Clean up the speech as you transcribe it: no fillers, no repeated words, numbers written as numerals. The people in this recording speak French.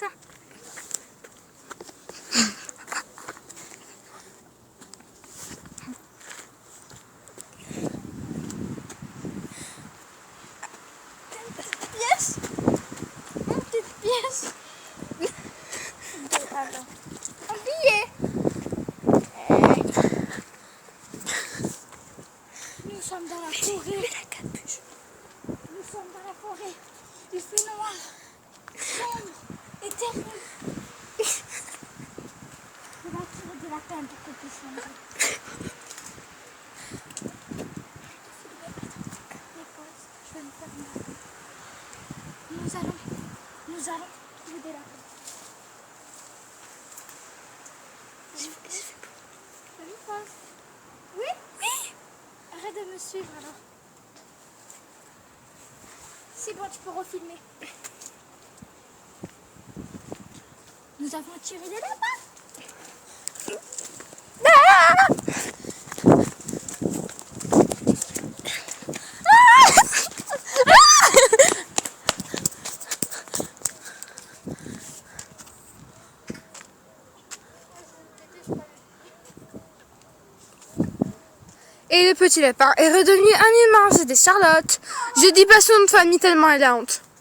attends. Pièce. Une petite pièce. Attends. Un billet. Nous sommes dans la forêt. Nous sommes dans la forêt. Il fait noir, sombre et terrible. On va tirer de la tente pour qu'on puisse changer. Je vais me faire mal. Nous allons trouver de la tente. Oui? Oui! Arrête de me suivre alors. C'est bon, tu peux refilmer. Nous avons tiré des lapins. Et le petit lapin est redevenu un humain, c'était Charlotte. Je dis pas son nom de famille tellement elle a honte.